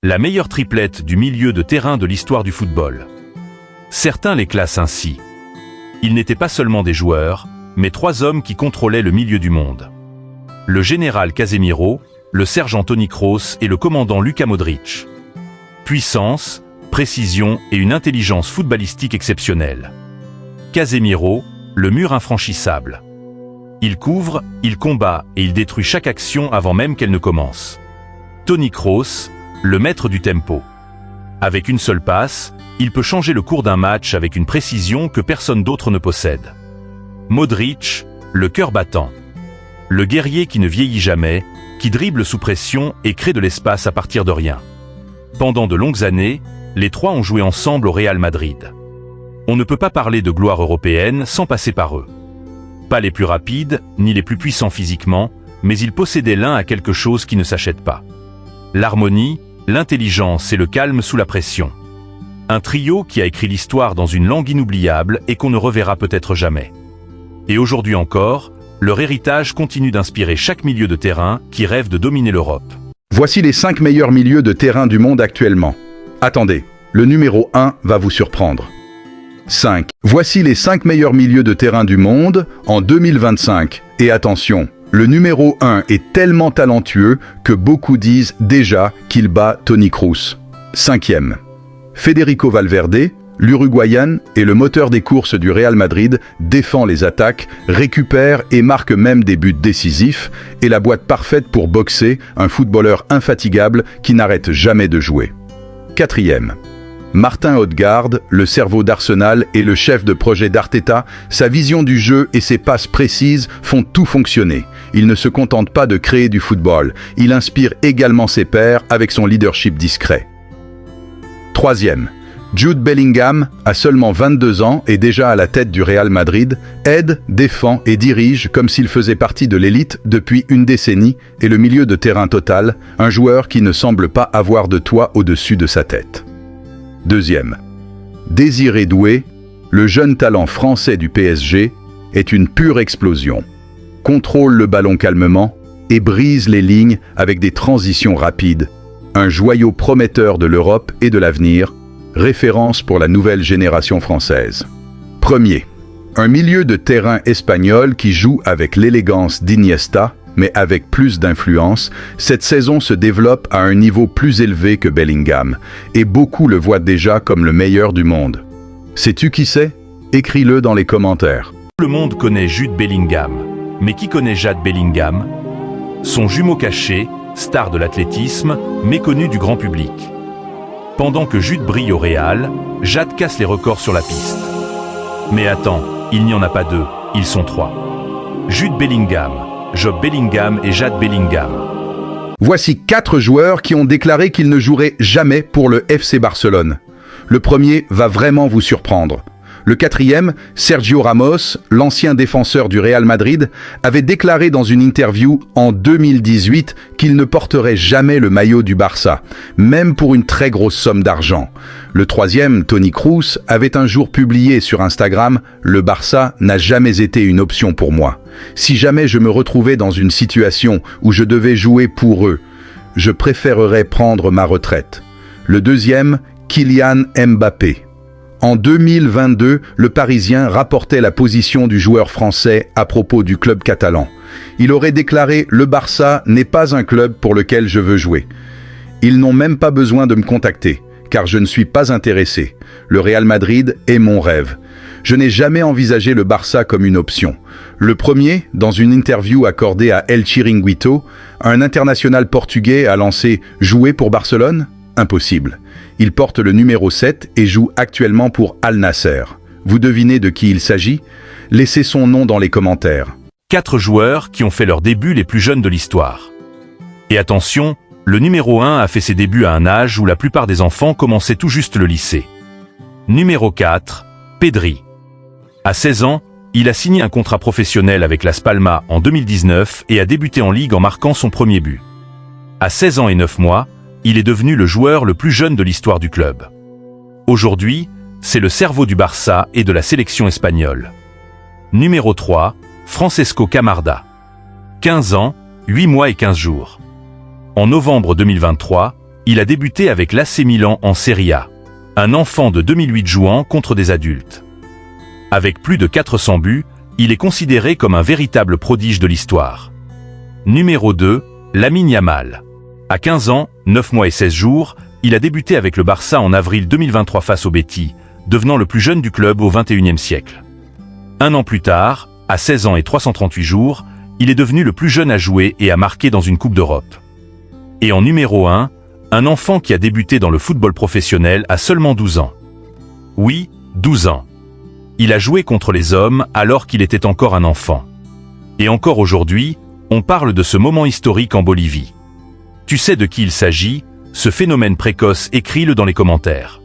La meilleure triplette du milieu de terrain de l'histoire du football. Certains les classent ainsi. Ils n'étaient pas seulement des joueurs, mais trois hommes qui contrôlaient le milieu du monde. Le général Casemiro, le sergent Toni Kroos et le commandant Luka Modric. Puissance, précision et une intelligence footballistique exceptionnelle. Casemiro, le mur infranchissable. Il couvre, il combat et il détruit chaque action avant même qu'elle ne commence. Toni Kroos, le maître du tempo. Avec une seule passe, il peut changer le cours d'un match avec une précision que personne d'autre ne possède. Modric, le cœur battant. Le guerrier qui ne vieillit jamais, qui dribble sous pression et crée de l'espace à partir de rien. Pendant de longues années, les trois ont joué ensemble au Real Madrid. On ne peut pas parler de gloire européenne sans passer par eux. Pas les plus rapides, ni les plus puissants physiquement, mais ils possédaient l'un à quelque chose qui ne s'achète pas. L'harmonie, l'intelligence et le calme sous la pression. Un trio qui a écrit l'histoire dans une langue inoubliable et qu'on ne reverra peut-être jamais. Et aujourd'hui encore, leur héritage continue d'inspirer chaque milieu de terrain qui rêve de dominer l'Europe. Voici les 5 meilleurs milieux de terrain du monde actuellement. Attendez, le numéro 1 va vous surprendre. 5. Voici les 5 meilleurs milieux de terrain du monde en 2025. Et attention, le numéro 1 est tellement talentueux que beaucoup disent déjà qu'il bat Toni Kroos. 5e. Federico Valverde, l'Uruguayan et le moteur des courses du Real Madrid, défend les attaques, récupère et marque même des buts décisifs, et la boîte parfaite pour boxer, un footballeur infatigable qui n'arrête jamais de jouer. 4e. Martin Odegaard, le cerveau d'Arsenal et le chef de projet d'Arteta, sa vision du jeu et ses passes précises font tout fonctionner. Il ne se contente pas de créer du football, il inspire également ses pairs avec son leadership discret. 3e. Jude Bellingham, à seulement 22 ans et déjà à la tête du Real Madrid, aide, défend et dirige comme s'il faisait partie de l'élite depuis une décennie et le milieu de terrain total, un joueur qui ne semble pas avoir de toit au-dessus de sa tête. 2e. Désiré Doué, le jeune talent français du PSG, est une pure explosion. Contrôle le ballon calmement et brise les lignes avec des transitions rapides. Un joyau prometteur de l'Europe et de l'avenir, référence pour la nouvelle génération française. 1er. Un milieu de terrain espagnol qui joue avec l'élégance d'Iniesta, mais avec plus d'influence, cette saison se développe à un niveau plus élevé que Bellingham, et beaucoup le voient déjà comme le meilleur du monde. Sais-tu qui c'est? Écris-le dans les commentaires. Tout le monde connaît Jude Bellingham, mais qui connaît Jade Bellingham? Son jumeau caché, star de l'athlétisme, méconnu du grand public. Pendant que Jude brille au Real, Jade casse les records sur la piste. Mais attends, il n'y en a pas deux, ils sont trois. Jude Bellingham, Job Bellingham et Jade Bellingham. Voici 4 joueurs qui ont déclaré qu'ils ne joueraient jamais pour le FC Barcelone. Le premier va vraiment vous surprendre. Le 4e, Sergio Ramos, l'ancien défenseur du Real Madrid, avait déclaré dans une interview en 2018 qu'il ne porterait jamais le maillot du Barça, même pour une très grosse somme d'argent. Le 3e, Toni Kroos, avait un jour publié sur Instagram « Le Barça n'a jamais été une option pour moi. Si jamais je me retrouvais dans une situation où je devais jouer pour eux, je préférerais prendre ma retraite. » Le 2e, Kylian Mbappé. En 2022, le Parisien rapportait la position du joueur français à propos du club catalan. Il aurait déclaré « Le Barça n'est pas un club pour lequel je veux jouer. Ils n'ont même pas besoin de me contacter, car je ne suis pas intéressé. Le Real Madrid est mon rêve. Je n'ai jamais envisagé le Barça comme une option. » Le premier, dans une interview accordée à El Chiringuito, un international portugais a lancé « Jouer pour Barcelone ? Impossible. » Il porte le numéro 7 et joue actuellement pour Al Nasser. Vous devinez de qui il s'agit? Laissez son nom dans les commentaires. 4 joueurs qui ont fait leurs débuts les plus jeunes de l'histoire. Et attention, le numéro 1 a fait ses débuts à un âge où la plupart des enfants commençaient tout juste le lycée. Numéro 4, Pedri. À 16 ans, il a signé un contrat professionnel avec Las Palmas en 2019 et a débuté en Ligue en marquant son premier but. À 16 ans et 9 mois, il est devenu le joueur le plus jeune de l'histoire du club. Aujourd'hui, c'est le cerveau du Barça et de la sélection espagnole. Numéro 3, Francesco Camarda. 15 ans, 8 mois et 15 jours. En novembre 2023, il a débuté avec l'AC Milan en Serie A. Un enfant de 2008 jouant contre des adultes. Avec plus de 400 buts, il est considéré comme un véritable prodige de l'histoire. Numéro 2, Lamine Yamal. À 15 ans, 9 mois et 16 jours, il a débuté avec le Barça en avril 2023 face au Betis, devenant le plus jeune du club au XXIe siècle. Un an plus tard, à 16 ans et 338 jours, il est devenu le plus jeune à jouer et à marquer dans une Coupe d'Europe. Et en numéro 1, un enfant qui a débuté dans le football professionnel à seulement 12 ans. Oui, 12 ans. Il a joué contre les hommes alors qu'il était encore un enfant. Et encore aujourd'hui, on parle de ce moment historique en Bolivie. Tu sais de qui il s'agit? Ce phénomène précoce, écris-le dans les commentaires.